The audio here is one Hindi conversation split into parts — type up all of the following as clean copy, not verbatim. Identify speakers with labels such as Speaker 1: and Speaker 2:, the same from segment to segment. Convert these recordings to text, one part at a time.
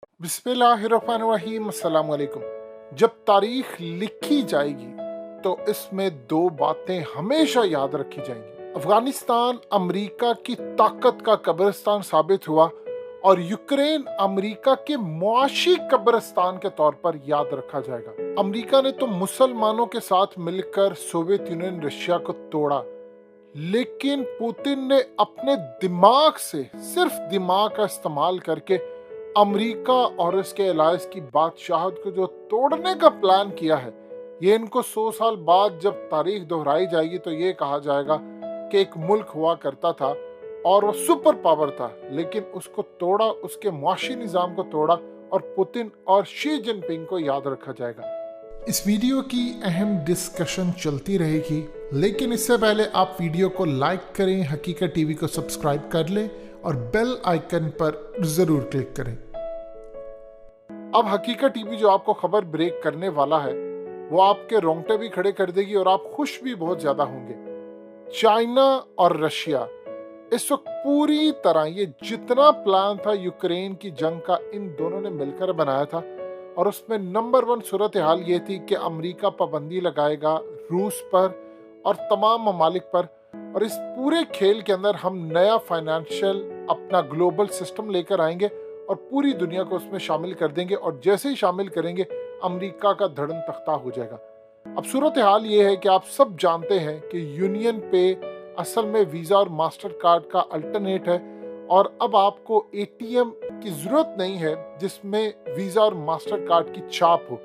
Speaker 1: बिस्मिल्लाहिर्रहमानिर्रहीम, अस्सलाम वालेकुम। जब तारीख लिखी जाएगी तो इसमें दो बातें हमेशा याद रखी जाएंगी। अफगानिस्तान अमेरिका की ताकत का कब्रिस्तान साबित हुआ और यूक्रेन अमेरिका के मुआशी कब्रिस्तान के तौर पर याद रखा जाएगा। अमेरिका ने तो मुसलमानों के साथ मिलकर सोवियत यूनियन रशिया को तोड़ा, लेकिन पुतिन ने अपने दिमाग से, सिर्फ दिमाग का इस्तेमाल करके अमेरिका और इसके एलाइज की बादशाहत को जो तोड़ने का प्लान किया है, ये इनको 100 साल बाद जब तारीख दोहराई जाएगी तो ये कहा जाएगा कि एक मुल्क हुआ करता था और वो सुपर पावर था, लेकिन उसको तोड़ा, उसके मुआशी निज़ाम को तोड़ा और पुतिन और शी जिनपिंग को याद रखा जाएगा। इस वीडियो की अहम डिस्कशन चलती रहेगी, लेकिन इससे पहले आप वीडियो को लाइक करें, हकीकत टीवी को सब्सक्राइब कर लें और बेल आइकन पर जरूर क्लिक करें। अब हकीकत टीवी जो आपको खबर ब्रेक करने वाला है वो आपके रोंगटे भी खड़े कर देगी और आप खुश भी बहुत ज्यादा होंगे। चाइना और रशिया इस वक्त पूरी तरह, ये जितना प्लान था यूक्रेन की जंग का, इन दोनों ने मिलकर बनाया था और उसमें नंबर 1 सूरत हाल ये थी कि अमेरिका पाबंदी लगाएगा रूस पर और तमाम ममालिक पर, और इस पूरे खेल के अंदर हम नया फाइनेंशियल अपना ग्लोबल सिस्टम लेकर आएंगे और पूरी दुनिया को उसमें शामिल कर देंगे, और जैसे ही शामिल करेंगे अमेरिका का धड़न तख्ता हो जाएगा। अब सूरत हाल ये है कि आप सब जानते हैं कि यूनियन पे असल में वीज़ा और मास्टर कार्ड का अल्टरनेट है, और अब आपको एटीएम की जरूरत नहीं है जिसमें वीज़ा और मास्टर कार्ड की छाप हो।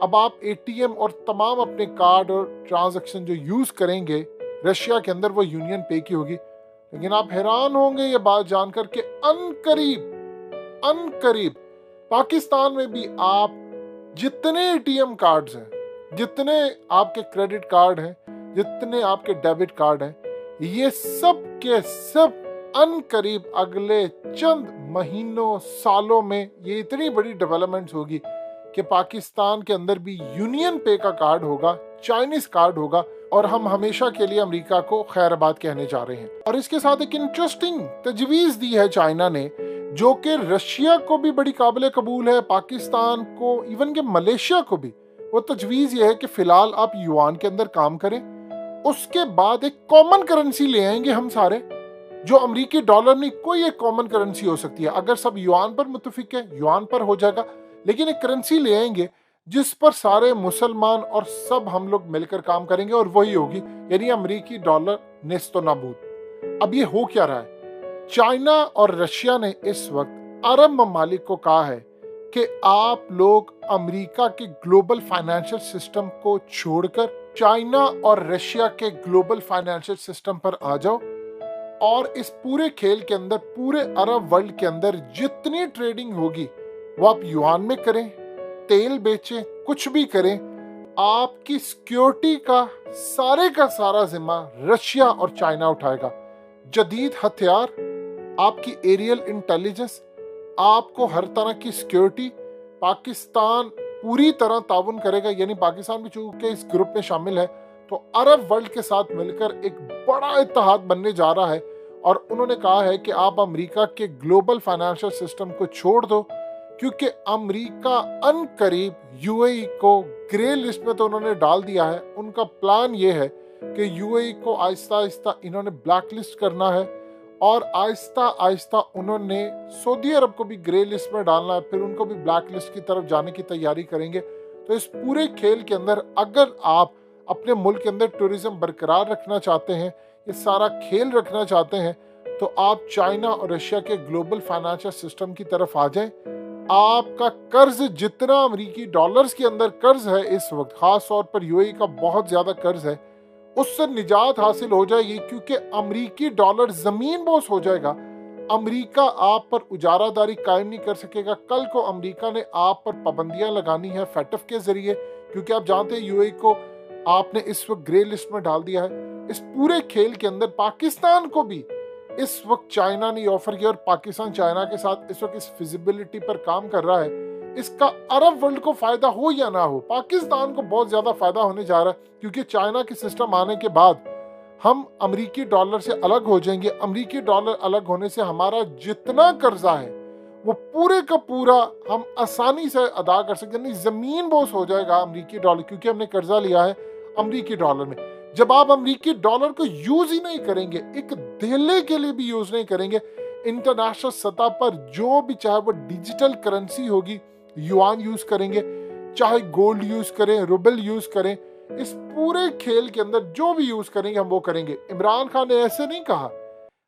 Speaker 1: अब आप एटीएम और तमाम अपने कार्ड और ट्रांजैक्शन जो यूज़ करेंगे रशिया के अंदर वो यूनियन पे की होगी। लेकिन आप हैरान होंगे ये बात जानकर कि अनकरीब पाकिस्तान में भी आप जितने एटीएम कार्ड्स हैं, जितने आपके क्रेडिट कार्ड हैं, जितने आपके डेबिट कार्ड हैं, ये सब के सब अनकरीब अगले चंद महीनों सालों में ये इतनी बड़ी डेवलपमेंट्स होगी कि पाकिस्तान के अंदर भी यूनियन पे का कार्ड होगा, चाइनीज कार्ड होगा, और हम हमेशा के लिए अमेरिका को खैराबाद कहने जा रहे हैं। और इसके साथ एक इंटरेस्टिंग तजवीज दी है चाइना ने, जो कि रशिया को भी बड़ी काबिल कबूल है, पाकिस्तान को, इवन के मलेशिया को भी। वो तजवीज ये है कि फिलहाल आप युआन के अंदर काम करें, उसके बाद एक कॉमन करेंसी ले आएंगे हम सारे, जो अमेरिकी डॉलर नहीं, कोई एक कॉमन करेंसी हो सकती है। अगर सब युआन पर मुतफिक है, युआन पर हो जाएगा, लेकिन एक करेंसी ले आएंगे जिस पर सारे मुसलमान और सब हम लोग मिलकर काम करेंगे और वही होगी, यानी अमेरिकी डॉलर नेस्तो नाबूद। अब ये हो क्या रहा है? चाइना और रशिया ने इस वक्त अरब ममालिक को कहा है कि आप लोग अमेरिका के ग्लोबल फाइनेंशियल सिस्टम को छोड़कर चाइना और रशिया के ग्लोबल फाइनेंशियल सिस्टम पर आ जाओ, और इस पूरे खेल के अंदर, पूरे अरब वर्ल्ड के अंदर जितनी ट्रेडिंग होगी वो आप युआन में करें, तेल बेचें, कुछ भी करें, आपकी सिक्योरिटी का सारा जिम्मा रशिया और चाइना उठाएगा। जदीद हथियार, आपकी एरियल इंटेलिजेंस, आपको हर तरह की सिक्योरिटी, पाकिस्तान पूरी तरह ताउन करेगा, यानी पाकिस्तान भी चूंकि इस ग्रुप में शामिल है तो अरब वर्ल्ड के साथ मिलकर एक बड़ा इत्तेहाद बनने जा रहा है। और उन्होंने कहा है कि आप अमेरिका के ग्लोबल फाइनेंशियल सिस्टम को छोड़ दो, क्योंकि अमेरिका अनकरीब यूएई को ग्रे लिस्ट में तो उन्होंने डाल दिया है। उनका प्लान ये है कि यूएई को आहिस्ता आहिस्ता इन्होंने ब्लैक लिस्ट करना है, और आहिस्ता आहिस्ता उन्होंने सऊदी अरब को भी ग्रे लिस्ट में डालना है, फिर उनको भी ब्लैक लिस्ट की तरफ जाने की तैयारी करेंगे। तो इस पूरे खेल के अंदर अगर आप अपने मुल्क के अंदर टूरिज्म बरकरार रखना चाहते हैं, ये सारा खेल रखना चाहते हैं, तो आप चाइना और रशिया के ग्लोबल फाइनेंशियल सिस्टम की तरफ आ जाएं। आपका कर्ज जितना अमेरिकी डॉलर्स के अंदर कर्ज है इस वक्त, खास तौर पर यूएई का बहुत ज्यादा कर्ज है, उससे निजात हासिल हो जाएगी, क्योंकि अमेरिकी डॉलर जमीन बोस हो जाएगा। अमेरिका आप पर उजारादारी कायम नहीं कर सकेगा। कल को अमेरिका ने आप पर पाबंदियां लगानी है फेटफ के जरिए, क्योंकि आप जानते हैं यूएई को आपने इस वक्त ग्रे लिस्ट में डाल दिया है। इस पूरे खेल के अंदर पाकिस्तान को भी इस वक्त चाइना ने ऑफर किया, और पाकिस्तान चाइना के साथ इस वक्त इस फिजिबिलिटी पर काम कर रहा है। इसका अरब वर्ल्ड को फायदा हो या ना हो, पाकिस्तान को बहुत ज्यादा फायदा होने जा रहा है, क्योंकि चाइना के सिस्टम आने के बाद हम अमेरिकी डॉलर से अलग हो जाएंगे। अमेरिकी डॉलर अलग होने से हमारा जितना कर्जा है वो पूरे का पूरा हम आसानी से अदा कर सकते हैं। जमीन बोस हो जाएगा अमेरिकी डॉलर, क्योंकि हमने कर्जा लिया है अमेरिकी डॉलर में। जब आप अमेरिकी डॉलर को यूज ही नहीं करेंगे, एक धेले के लिए भी यूज नहीं करेंगे, इंटरनेशनल सतह पर जो भी, चाहे वो डिजिटल करेंसी होगी, युआन यूज करेंगे, चाहे गोल्ड यूज करें, रूबल यूज करें, इस पूरे खेल के अंदर जो भी यूज करेंगे हम वो करेंगे। इमरान खान ने ऐसे नहीं कहा।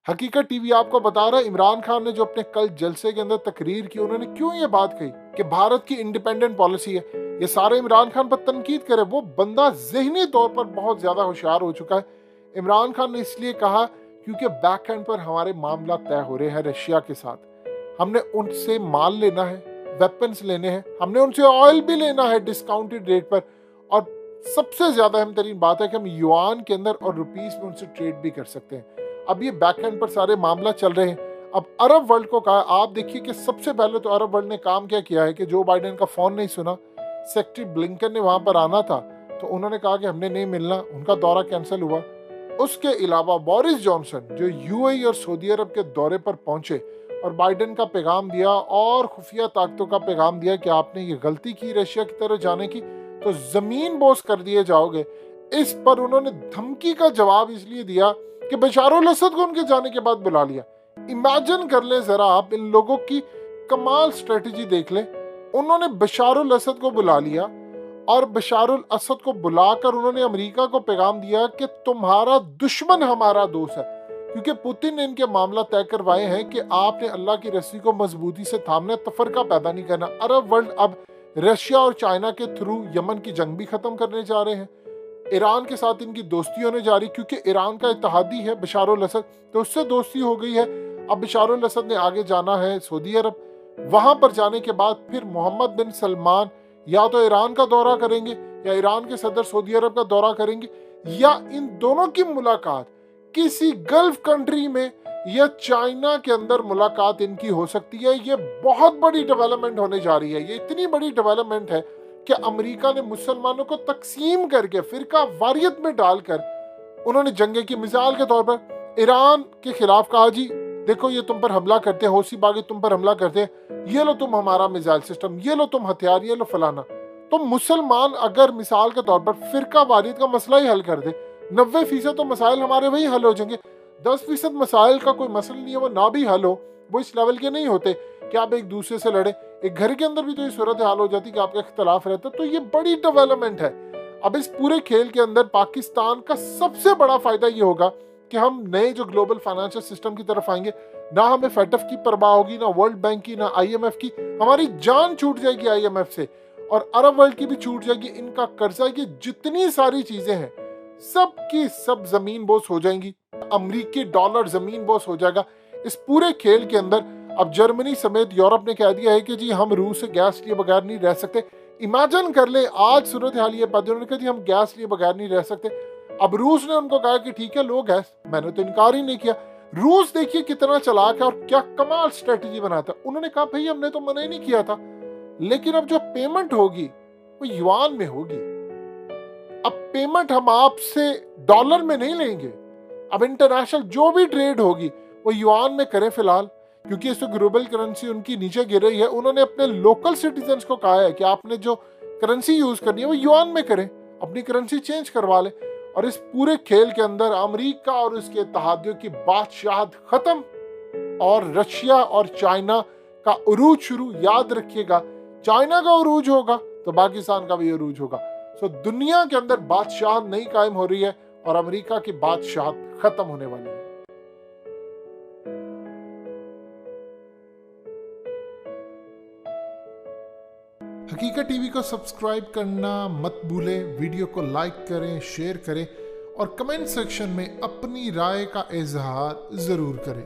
Speaker 1: हकीकत टीवी आपको बता रहा है, इमरान खान ने जो अपने कल जलसे के अंदर तकरीर की, उन्होंने क्यों ये बात कही कि भारत की इंडिपेंडेंट पॉलिसी है। ये सारे इमरान खान पर तनकीद करे, वो बंदा जहनी तौर पर बहुत ज्यादा होशियार हो चुका है। इमरान खान ने इसलिए कहा क्योंकि बैक एंड पर हमारे मामला तय हो रहे हैं रशिया के साथ। हमने उनसे माल लेना है, वेपन्स लेने हैं, हमने उनसे ऑयल भी लेना है डिस्काउंटेड रेट पर, और सबसे ज्यादा अहम तरीन बात है कि हम युआन के अंदर और रुपीस में उनसे ट्रेड भी कर सकते हैं। अब ये बैक एंड पर सारे मामला चल रहे हैं। अब अरब वर्ल्ड को कहा, आप देखिए कि सबसे पहले तो अरब वर्ल्ड ने काम क्या किया है कि जो बाइडेन का फोन नहीं सुना, सेक्रेटरी ब्लिंकन ने वहां पर आना था तो उन्होंने कहा कि हमने नहीं मिलना, उनका दौरा कैंसिल हुआ। उसके अलावा बोरिस जॉनसन जो यूएई और सऊदी अरब के दौरे पर पहुंचे और बाइडेन का पैगाम दिया और खुफिया ताकतों का पैगाम दिया कि आपने ये गलती की रशिया की तरफ जाने की तो जमीन बोस कर दिए जाओगे। इस पर उन्होंने धमकी का जवाब इसलिए दिया कि बशारुल असद को उनके जाने के बाद बुला लिया। इमेजिन कर ले जरा आप, इन लोगों की कमाल स्ट्रेटेजी देख ले। उन्होंने बशारुल असद को बुला लिया और बशारुल असद को बुलाकर उन्होंने अमेरिका को पैगाम दिया कि तुम्हारा दुश्मन हमारा दोस्त है, क्योंकि पुतिन ने इनके मामला तय करवाए हैं कि आपने अल्लाह की रस्सी को मजबूती से थामना, तफरका पैदा नहीं करना। अरब वर्ल्ड अब रशिया और चाइना के थ्रू यमन की जंग भी खत्म करने जा रहे हैं। ईरान के साथ इनकी दोस्ती होने जा रही, क्योंकि ईरान का इत्तेहादी है बशारुल असद, तो उससे दोस्ती हो गई है। अब बशारुल असद ने आगे जाना है सऊदी अरब, वहां पर जाने के बाद फिर मोहम्मद बिन सलमान या तो ईरान का दौरा करेंगे या ईरान के सदर सऊदी अरब का दौरा करेंगे, या इन दोनों की मुलाकात किसी गल्फ कंट्री में या चाइना के अंदर मुलाकात इनकी हो सकती है। ये बहुत बड़ी डेवलपमेंट होने जा रही है। ये इतनी बड़ी डेवलपमेंट है कि अमेरिका ने मुसलमानों को तकसीम करके फिरका वारियत में डालकर उन्होंने जंगे की मिसाल के तौर पर ईरान के खिलाफ कहा, जी देखो ये तुम पर हमला करते हैं, होशी बागी तुम पर हमला करते हैं, ये लो तुम हमारा मिसाइल सिस्टम, ये लो तुम हथियार, ये लो फलाना। तो मुसलमान अगर मिसाल के तौर पर फिरका वारियत का मसला ही हल कर दे, 90% तो मसाइल हमारे वही हल हो जाएंगे। 10% मसाइल का कोई मसला नहीं है, वो ना भी हल हो, वो इस लेवल के नहीं होते कि आप एक दूसरे से लड़े। एक घर के अंदर भी तो ये सूरत हाल हो जाती कि आपका इख्तलाफ रहता। तो ये बड़ी डेवलपमेंट है। अब इस पूरे खेल के अंदर पाकिस्तान का सबसे बड़ा फायदा ये होगा कि हम नए जो ग्लोबल फाइनेंशियल सिस्टम की तरफ आएंगे, ना हमें फेटफ की परवाह होगी, ना वर्ल्ड बैंक की, ना आईएमएफ की। हमारी जान छूट जाएगी आईएमएफ से, और अरब वर्ल्ड की भी छूट जाएगी। इनका कर्जा की जितनी सारी चीजें हैं सब की सब जमीन बोस हो जाएंगी। अमेरिकी डॉलर जमीन बोस हो जाएगा। इस पूरे खेल के अंदर अब जर्मनी समेत यूरोप ने कह दिया है कि जी हम रूस से गैस लिए बगैर नहीं रह सकते। इमेजिन कर ले, आज सूरत हाल ये पाते उन्होंने कहा जी हम गैस लिए बगैर नहीं रह सकते। अब रूस ने उनको कहा कि ठीक है लो गैस, मैंने तो इनकार ही नहीं किया। रूस देखिए कितना चालाक है और क्या कमाल स्ट्रेटेजी बनाता है। उन्होंने कहा भाई हमने तो मना ही नहीं किया था, लेकिन अब जो पेमेंट होगी वो युआन में होगी। अब पेमेंट हम आपसे डॉलर में नहीं लेंगे। अब इंटरनेशनल जो भी ट्रेड होगी वो युआन में करें फिलहाल, क्योंकि इस ग्लोबल करेंसी उनकी नीचे गिर रही है। उन्होंने अपने लोकल सिटीजन्स को कहा है कि आपने जो करेंसी यूज करनी है वो युआन में करें, अपनी करेंसी चेंज करवा ले। और इस पूरे खेल के अंदर अमेरिका और उसके इत्तेहादियों की बादशाहत खत्म और रशिया और चाइना का उरूज शुरू। याद रखिएगा, चाइना का उरूज होगा तो पाकिस्तान का भी उरूज होगा। सो दुनिया के अंदर बादशाहत नहीं कायम हो रही है और अमेरिका की बादशाहत खत्म होने वाली है। हकीकत टीवी को सब्सक्राइब करना मत भूलें, वीडियो को लाइक करें, शेयर करें और कमेंट सेक्शन में अपनी राय का इजहार जरूर करें।